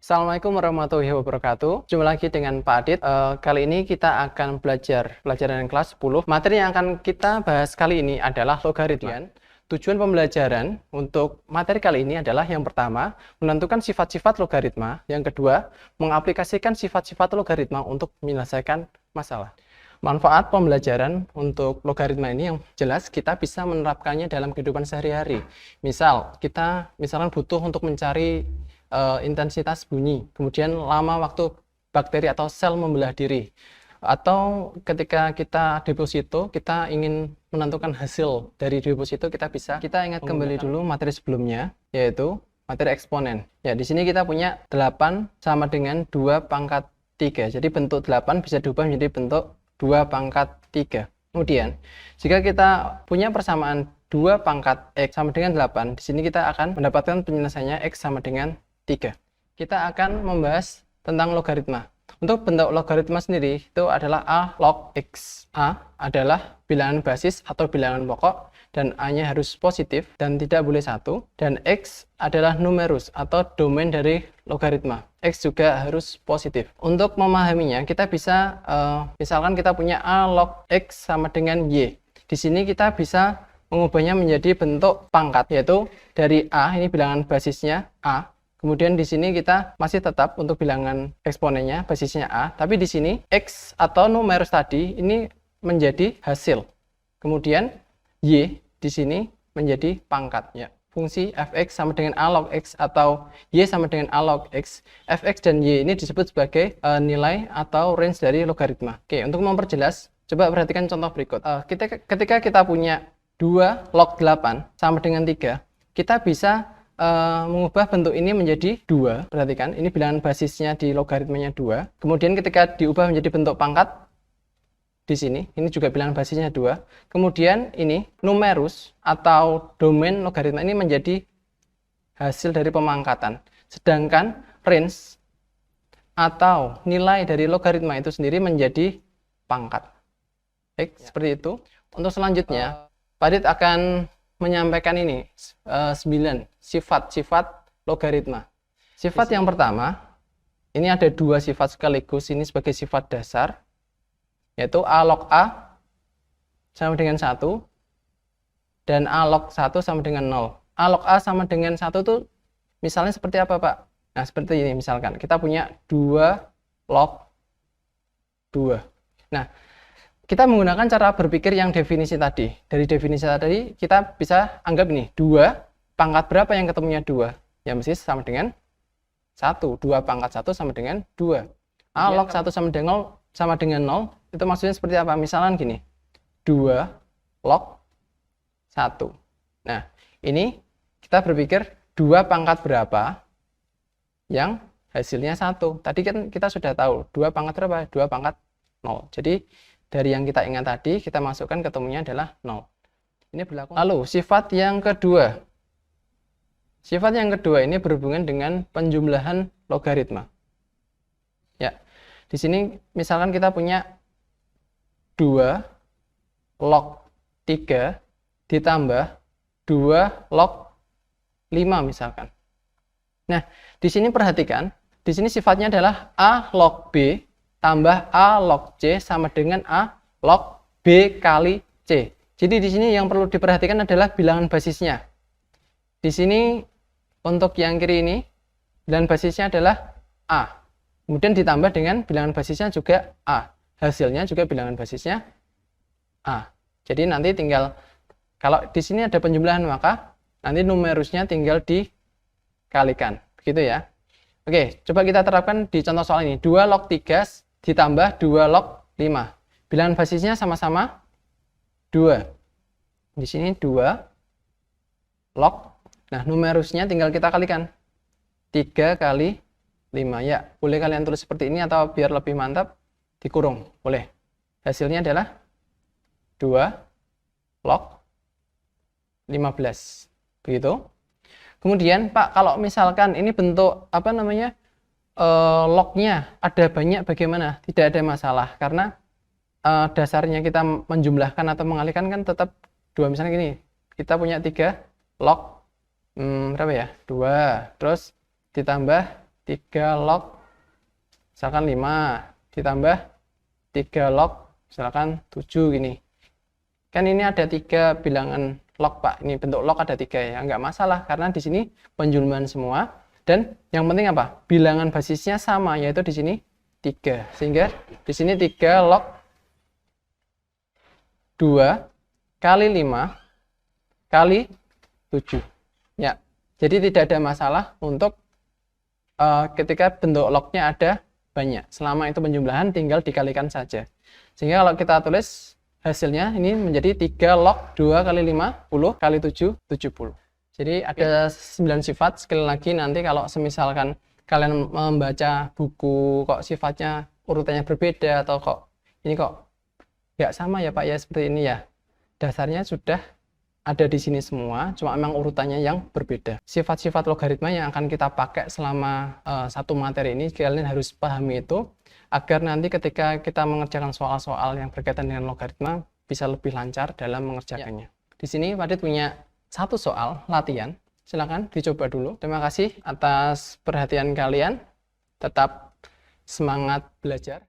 Assalamualaikum warahmatullahi wabarakatuh. Jumpa lagi dengan Pak Adit. Kali ini kita akan belajar pelajaran kelas 10. Materi yang akan kita bahas kali ini adalah logaritma. Tujuan pembelajaran untuk materi kali ini adalah yang pertama, menentukan sifat-sifat logaritma. Yang kedua, mengaplikasikan sifat-sifat logaritma untuk menyelesaikan masalah. Manfaat pembelajaran untuk logaritma ini yang jelas kita bisa menerapkannya dalam kehidupan sehari-hari. Misal, kita misalkan butuh untuk mencari intensitas bunyi, kemudian lama waktu bakteri atau sel membelah diri. Atau ketika kita deposito, kita ingin menentukan hasil dari deposito, kita ingat kembali dulu materi sebelumnya, yaitu materi eksponen. Ya, di sini kita punya 8 sama dengan 2 pangkat 3. Jadi bentuk 8 bisa diubah menjadi bentuk 2 pangkat 3. Kemudian, jika kita punya persamaan 2 pangkat X sama dengan 8, di sini kita akan mendapatkan penyelesaiannya X sama dengan 3. Kita akan membahas tentang logaritma. Untuk bentuk logaritma sendiri, itu adalah A log X. A adalah bilangan basis atau bilangan pokok, dan A-nya harus positif dan tidak boleh 1. Dan X adalah numerus atau domain dari logaritma. X juga harus positif. Untuk memahaminya, kita bisa, misalkan kita punya A log X sama dengan Y. Di sini kita bisa mengubahnya menjadi bentuk pangkat, yaitu dari A, ini bilangan basisnya A. Kemudian di sini kita masih tetap untuk bilangan eksponennya basisnya A, tapi di sini X atau numerus tadi ini menjadi hasil. Kemudian Y di sini menjadi pangkat, ya. Fungsi fx sama dengan a log x atau y sama dengan a log x. Fx dan y ini disebut sebagai nilai atau range dari logaritma. Oke, untuk memperjelas, coba perhatikan contoh berikut. Ketika kita punya 2 log 8 sama dengan 3, kita bisa mengubah bentuk ini menjadi 2. Perhatikan, ini bilangan basisnya di logaritmanya 2. Kemudian ketika diubah menjadi bentuk pangkat, di sini, ini juga bilangan basisnya 2. Kemudian ini numerus atau domain logaritma ini menjadi hasil dari pemangkatan. Sedangkan range atau nilai dari logaritma itu sendiri menjadi pangkat. Baik, seperti itu. Untuk selanjutnya, Pak Adit akan menyampaikan ini 9 sifat-sifat logaritma. Sifat yang pertama, ini ada 2 sifat sekaligus, ini sebagai sifat dasar, yaitu A log A sama dengan 1 dan A log 1 sama dengan 0. A log A sama dengan 1 itu misalnya seperti apa, Pak? Nah, seperti ini misalkan. Kita punya 2 log 2. Nah, kita menggunakan cara berpikir yang definisi tadi. Dari definisi tadi, kita bisa anggap ini, 2, pangkat berapa yang ketemunya 2? Ya, mesti sama dengan 1. 2 pangkat 1 sama dengan 2. A log 1 sama dengan 0, itu maksudnya seperti apa? Misalnya gini, 2 log 1. Nah, ini kita berpikir 2 pangkat berapa yang hasilnya 1. Tadi kan kita sudah tahu, 2 pangkat berapa? 2 pangkat 0. Jadi, dari yang kita ingat tadi, kita masukkan ketemunya adalah 0. Ini berlaku. Lalu, sifat yang kedua. Sifat yang kedua ini berhubungan dengan penjumlahan logaritma. Ya, di sini misalkan kita punya 2 log 3 ditambah 2 log 5 misalkan. Nah, di sini perhatikan, di sini sifatnya adalah A log B tambah A log C sama dengan A log B kali C. Jadi di sini yang perlu diperhatikan adalah bilangan basisnya. Di sini untuk yang kiri ini, bilangan basisnya adalah A. Kemudian ditambah dengan bilangan basisnya juga A. Hasilnya juga bilangan basisnya A. Jadi nanti tinggal, kalau di sini ada penjumlahan, maka nanti numerusnya tinggal dikalikan. Begitu ya. Oke, coba kita terapkan di contoh soal ini. 2 log 3 ditambah 2 log 5. Bilangan basisnya sama-sama 2. Di sini 2 log. Nah, numerusnya tinggal kita kalikan. 3 kali 5. Ya, boleh kalian tulis seperti ini atau biar lebih mantap, dikurung. Boleh. Hasilnya adalah 2 log 15. Begitu. Kemudian, Pak, kalau misalkan ini bentuk apa namanya? Lognya ada banyak, bagaimana? Tidak ada masalah, karena dasarnya kita menjumlahkan atau mengalihkan kan tetap 2. Misalnya gini, kita punya 3 log berapa ya? 2. Terus ditambah 3 log misalkan 5 ditambah 3 log misalkan 7 gini. Kan ini ada 3 bilangan log Pak, ini bentuk log ada 3 ya, nggak masalah karena di sini penjumlahan semua dan yang penting apa? Bilangan basisnya sama yaitu di sini 3. Sehingga di sini 3 log 2 kali 5 kali 7. Ya. Jadi tidak ada masalah untuk ketika bentuk lognya ada banyak. Selama itu penjumlahan tinggal dikalikan saja. Sehingga kalau kita tulis hasilnya ini menjadi 3 log 2 kali 5, 10 kali 7, 70. Jadi ada 9 sifat. Sekali lagi nanti kalau semisalkan kalian membaca buku kok sifatnya urutannya berbeda atau kok ini kok nggak sama ya Pak ya seperti ini ya. Dasarnya sudah ada di sini semua, cuma memang urutannya yang berbeda. Sifat-sifat logaritma yang akan kita pakai selama satu materi ini, kalian harus pahami itu, agar nanti ketika kita mengerjakan soal-soal yang berkaitan dengan logaritma, bisa lebih lancar dalam mengerjakannya. Di sini Pak Adit punya satu soal latihan, silakan dicoba dulu. Terima kasih atas perhatian kalian, tetap semangat belajar.